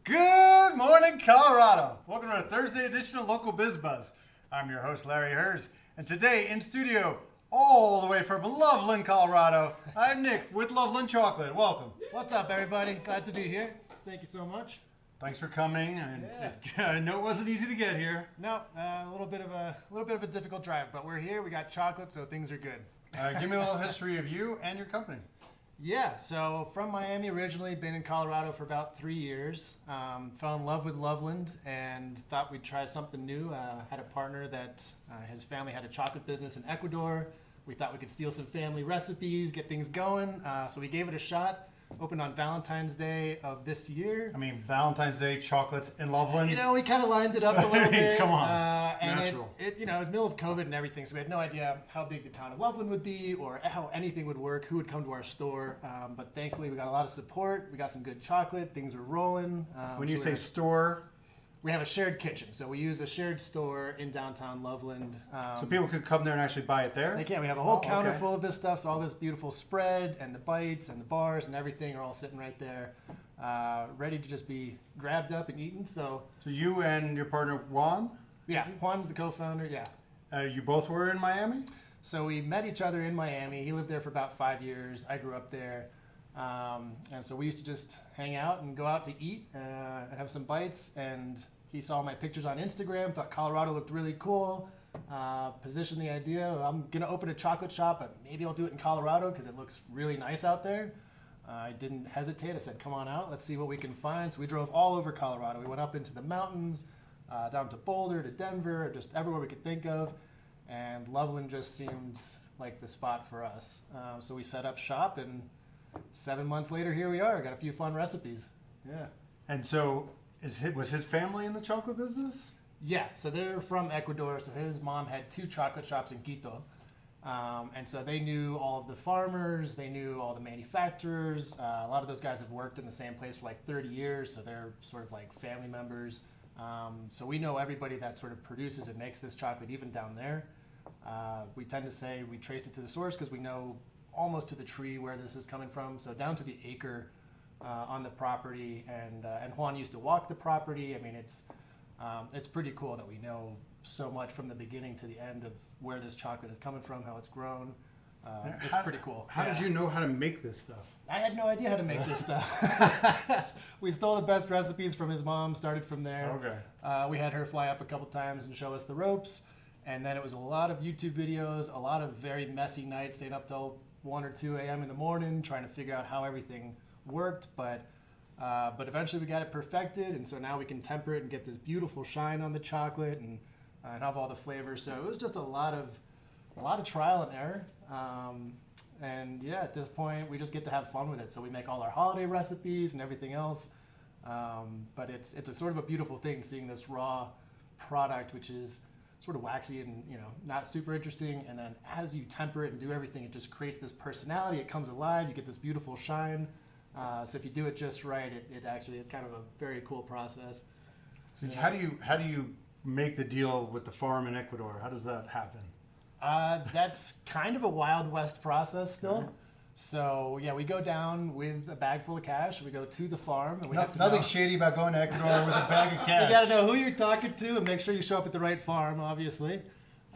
Good morning, Colorado. Welcome to our Thursday edition of Local Biz Buzz. I'm your host, Larry Hers, and today in studio, all the way from Loveland, Colorado, I'm Nick with Loveland Chocolate. Welcome. What's up, everybody? Glad to be here. Thank you so much. Thanks for coming. I know it wasn't easy to get here. No, a little bit of a difficult drive, but we're here. We got chocolate, so things are good. Give me a little history of you and your company. Yeah, so from Miami originally, been in Colorado for about 3 years. Fell in love with Loveland and thought we'd try something new. Had a partner that his family had a chocolate business in Ecuador. We thought we could steal some family recipes, get things going. So we gave it a shot. Opened on Valentine's Day of this year. I mean, Valentine's Day chocolates in Loveland. You know, we kind of lined it up a little bit. Come on, and natural. It was middle of COVID and everything, so we had no idea how big the town of Loveland would be or how anything would work, who would come to our store. But thankfully, we got a lot of support. We got some good chocolate. Things were rolling. When you say store, we have a shared kitchen, so we use a shared store in downtown Loveland. so people could come there and actually buy it there? They can. We have a whole counter okay. full of this stuff, so all this beautiful spread and the bites and the bars and everything are all sitting right there, ready to just be grabbed up and eaten. So you and your partner Juan? Yeah, Juan's the co-founder, yeah. You both were in Miami? So we met each other in Miami. He lived there for about 5 years. I grew up there. And so we used to just hang out and go out to eat and have some bites. And he saw my pictures on Instagram, thought Colorado looked really cool, positioned the idea, I'm going to open a chocolate shop, but maybe I'll do it in Colorado because it looks really nice out there. I didn't hesitate. I said, come on out. Let's see what we can find. So we drove all over Colorado. We went up into the mountains, down to Boulder, to Denver, just everywhere we could think of. And Loveland just seemed like the spot for us. So we set up shop, and 7 months later, here we are. Got a few fun recipes. Yeah. And so was his family in the chocolate business? Yeah, so they're from Ecuador. So his mom had 2 chocolate shops in Quito. And so they knew all of the farmers, they knew all the manufacturers. A lot of those guys have worked in the same place for like 30 years, so they're sort of like family members. So we know everybody that sort of produces and makes this chocolate, even down there. We tend to say we traced it to the source because we know almost to the tree where this is coming from. So down to the acre on the property, and Juan used to walk the property. I mean, it's pretty cool that we know so much from the beginning to the end of where this chocolate is coming from, how it's grown. It's pretty cool. How did you know how to make this stuff? I had no idea how to make this stuff. We stole the best recipes from his mom, started from there. Okay. We had her fly up a couple times and show us the ropes. And then it was a lot of YouTube videos, a lot of very messy nights, staying up till 1 or 2 a.m. in the morning, trying to figure out how everything worked. But eventually we got it perfected. And so now we can temper it and get this beautiful shine on the chocolate and have all the flavors. So it was just a lot of trial and error. And yeah, at this point we just get to have fun with it. So we make all our holiday recipes and everything else. But it's a sort of a beautiful thing seeing this raw product, which is sort of waxy and not super interesting. And then as you temper it and do everything, it just creates this personality. It comes alive. You get this beautiful shine. So if you do it just right, it actually is kind of a very cool process. So how do you make the deal with the farm in Ecuador? How does that happen? That's kind of a Wild West process still. Mm-hmm. So yeah, we go down with a bag full of cash. We go to the farm, and we have to nothing shady about going to Ecuador with a bag of cash. You got to know who you're talking to and make sure you show up at the right farm, obviously.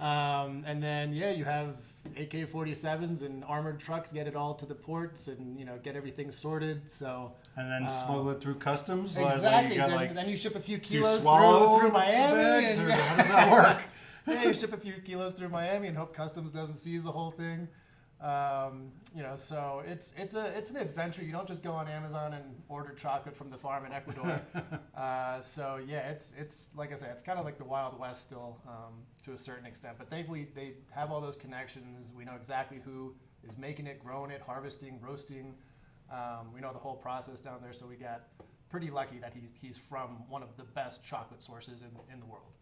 And then you have AK-47s and armored trucks get it all to the ports and get everything sorted. So and then smuggle it through customs. Exactly. Then you ship a few kilos through Miami. How does that work? Yeah, you ship a few kilos through Miami and hope customs doesn't seize the whole thing. So it's an adventure. You don't just go on Amazon and order chocolate from the farm in Ecuador. So yeah, it's like I said, it's kind of like the Wild West still, to a certain extent. But thankfully they have all those connections. We know exactly who is making it, growing it, harvesting, roasting. We know the whole process down there. So we got pretty lucky that he's from one of the best chocolate sources in the world.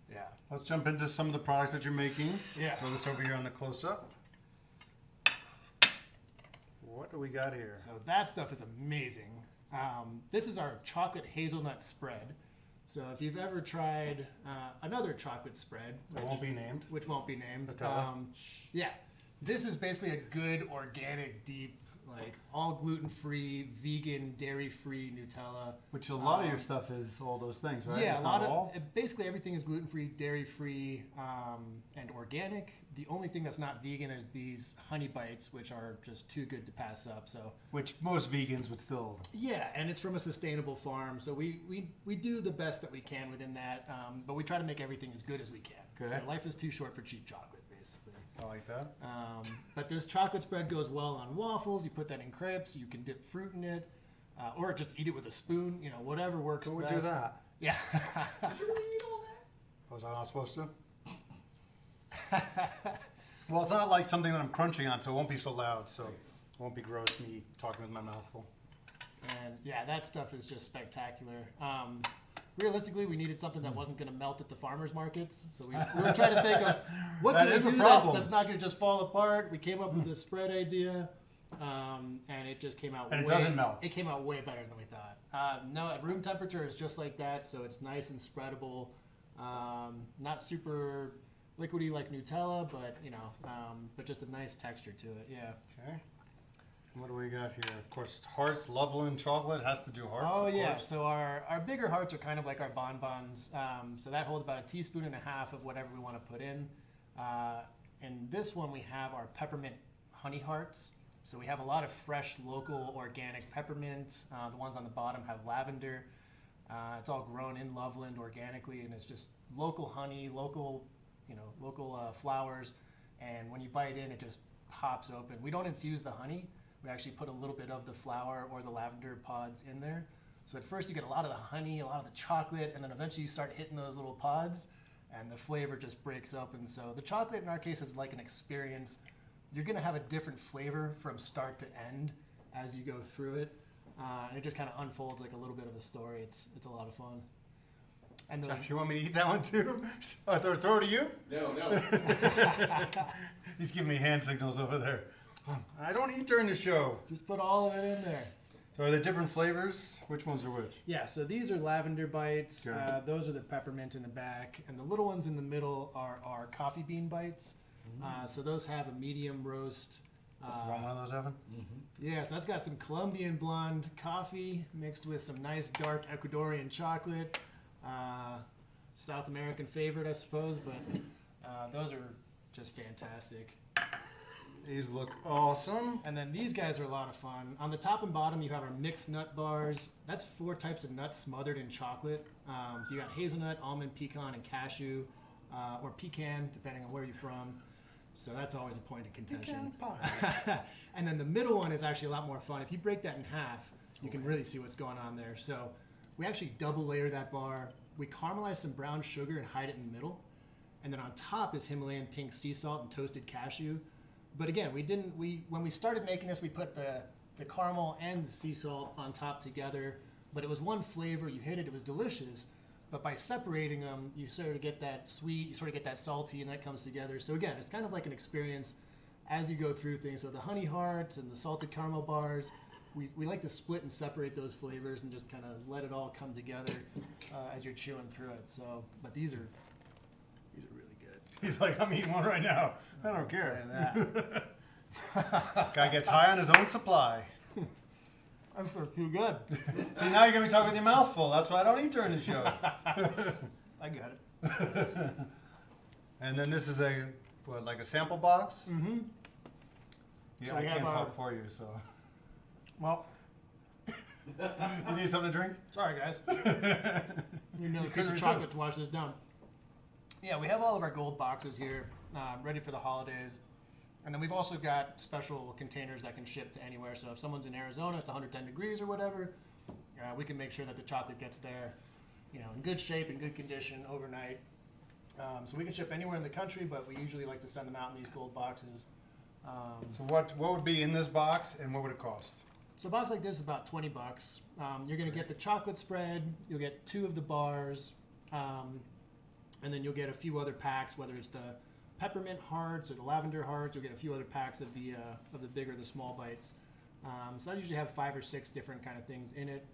Yeah. Let's jump into some of the products that you're making. Yeah. Throw this over here on the close-up. What do we got here? So that stuff is amazing. This is our chocolate hazelnut spread. So if you've ever tried another chocolate spread, which won't be named. Which won't be named. Yeah. This is basically a good, organic, deep, like all gluten-free, vegan, dairy-free Nutella. Which a lot of your stuff is all those things, right? Yeah, a Not lot all? of basically everything is gluten-free, dairy-free, and organic. The only thing that's not vegan is these honey bites, which are just too good to pass up. So Which most vegans would still. yeah, and it's from a sustainable farm, so we do the best that we can within that, but we try to make everything as good as we can. Okay. So life is too short for cheap chocolate, basically. I like that. But this chocolate spread goes well on waffles. You put that in crepes. You can dip fruit in it, or just eat it with a spoon. You know, whatever works Who would best. do that? Yeah. Did you really eat all that? Was I not supposed to? Well, it's not like something that I'm crunching on, so it won't be so loud, so it won't be gross me talking with my mouth full. And yeah, that stuff is just spectacular. Realistically, we needed something that wasn't going to melt at the farmers markets, so we were trying to think of what That can is we a do problem. that's not going to just fall apart. We came up with this spread idea, and it just came out. And it way, doesn't melt. It came out way better than we thought. No, at room temperature, it's just like that, so it's nice and spreadable. Not super liquidy like Nutella, but but just a nice texture to it. Yeah. Okay. What do we got here? Of course, hearts, Loveland chocolate has to do hearts. Oh of yeah, course. so our bigger hearts are kind of like our bonbons. So that holds about a teaspoon and a half of whatever we want to put in. And this one we have our peppermint honey hearts. So we have a lot of fresh, local, organic peppermint. The ones on the bottom have lavender. It's all grown in Loveland organically, and it's just local honey, local flowers. And when you bite in, it just pops open. We don't infuse the honey. We actually put a little bit of the flower or the lavender pods in there. So at first you get a lot of the honey, a lot of the chocolate, and then eventually you start hitting those little pods, and the flavor just breaks open. So the chocolate in our case is like an experience. You're gonna have a different flavor from start to end as you go through it, and it just kind of unfolds like a little bit of a story. It's a lot of fun. And those, Josh, you want me to eat that one too? Throw it to you? No. He's giving me hand signals over there. I don't eat during the show. just put all of it in there. So are there different flavors? Which ones are which? Yeah, so these are lavender bites. Okay. Those are the peppermint in the back. And the little ones in the middle are our coffee bean bites. So those have a medium roast. Want one of those, Evan? Yeah, so that's got some Colombian blonde coffee mixed with some nice dark Ecuadorian chocolate. South American favorite, I suppose, but those are just fantastic. These look awesome. And then these guys are a lot of fun. On the top and bottom, you have our mixed nut bars. That's 4 types of nuts smothered in chocolate. So you got hazelnut, almond, pecan, and cashew, or pecan, depending on where you're from. So that's always a point of contention. Pecan pie. And then the middle one is actually a lot more fun. If you break that in half, you can really see what's going on there. So we actually double layer that bar. We caramelize some brown sugar and hide it in the middle. And then on top is Himalayan pink sea salt and toasted cashew. But again, when we started making this, we put the caramel and the sea salt on top together, but it was one flavor. You hit it, it was delicious. But by separating them, you sort of get that sweet, you sort of get that salty, and that comes together. So again, it's kind of like an experience as you go through things. So the honey hearts and the salted caramel bars, we like to split and separate those flavors and just kind of let it all come together as you're chewing through it. So, but these are really good. He's like, I'm eating one right now. I don't care. Look at that. Guy gets high on his own supply. That's too good. See, now you're going to be talking with your mouth full. That's why I don't eat during the show. I got it. And then this is like a sample box? Mm-hmm. Yeah, So I we have can't our- talk for you, so. Well, You need something to drink? sorry guys. You know, You a piece couldn't of chocolate resist. to wash this down. Yeah, we have all of our gold boxes here, ready for the holidays. And then we've also got special containers that can ship to anywhere. So if someone's in Arizona, it's 110 degrees or whatever, we can make sure that the chocolate gets there, in good shape, in good condition overnight. So we can ship anywhere in the country, but we usually like to send them out in these gold boxes. So what would be in this box and what would it cost? So a box like this is about $20. You're going to get the chocolate spread. You'll get 2 of the bars, and then you'll get a few other packs, whether it's the peppermint hearts or the lavender hearts. You'll get a few other packs of the big or the small bites. So I usually have 5 or 6 different kind of things in it.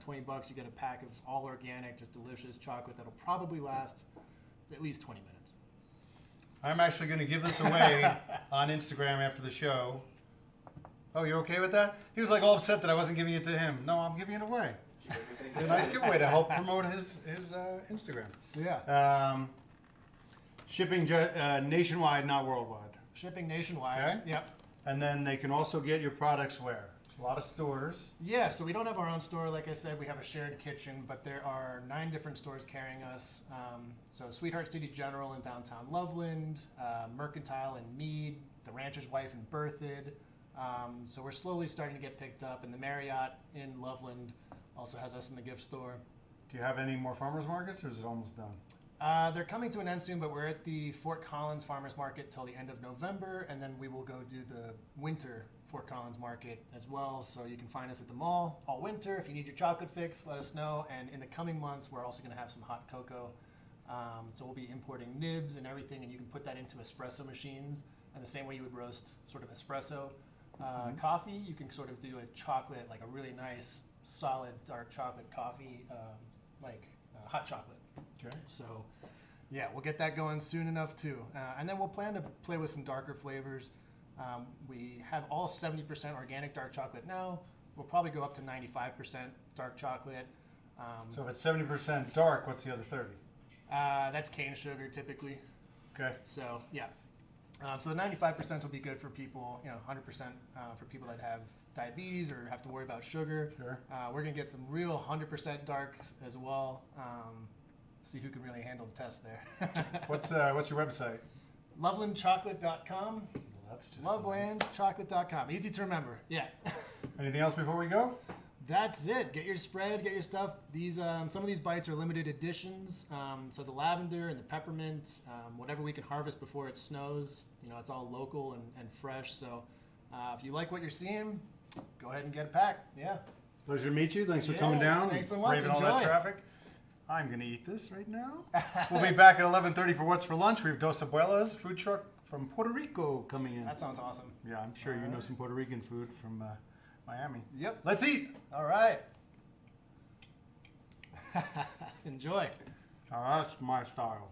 $20, you get a pack of all organic, just delicious chocolate that'll probably last at least 20 minutes. I'm actually going to give this away on Instagram after the show. Oh, you're okay with that? He was like all upset that I wasn't giving it to him. No, I'm giving it away. It's a nice giveaway to help promote his Instagram. Yeah. Shipping nationwide, not worldwide. Shipping nationwide. Okay. Yep. And then they can also get your products where? There's a lot of stores. Yeah, so we don't have our own store. Like I said, we have a shared kitchen, but there are 9 different stores carrying us. So Sweetheart City General in downtown Loveland, Mercantile in Mead, the Rancher's Wife in Berthoud. So we're slowly starting to get picked up, and the Marriott in Loveland also has us in the gift store. Do you have any more farmers markets, or is it almost done? They're coming to an end soon, but we're at the Fort Collins Farmers Market till the end of November, and then we will go do the winter Fort Collins Market as well. So you can find us at the mall all winter. If you need your chocolate fix, let us know. And in the coming months, we're also going to have some hot cocoa. So we'll be importing nibs and everything, and you can put that into espresso machines. And the same way you would roast sort of espresso coffee, you can sort of do a chocolate, like a really nice, solid, dark chocolate coffee, hot chocolate. Okay. So, yeah, we'll get that going soon enough too. And then we'll plan to play with some darker flavors. We have all 70% organic dark chocolate now. We'll probably go up to 95% dark chocolate. So if it's 70% dark, what's the other 30? That's cane sugar typically. Okay. So, yeah. So the 95% will be good for people, 100% for people that have diabetes or have to worry about sugar. Sure. We're going to get some real 100% darks as well. See who can really handle the test there. What's your website? Lovelandchocolate.com. Well, that's just Lovelandchocolate.com. Easy to remember. Yeah. nice. Anything else before we go? That's it. Get your spread, get your stuff. These some of these bites are limited editions. So the lavender and the peppermint, whatever we can harvest before it snows. It's all local and fresh. So if you like what you're seeing, go ahead and get a pack. Yeah. Pleasure to meet you. Thanks for Yeah, coming down. thanks so much. Braving all that Enjoy. traffic. I'm going to eat this right now. We'll be back at 11:30 for What's for Lunch. We have Dos Abuelas, food truck from Puerto Rico coming in. That sounds awesome. Yeah, I'm sure you know some Puerto Rican food from Miami. Yep. Let's eat. All right. Enjoy. That's my style.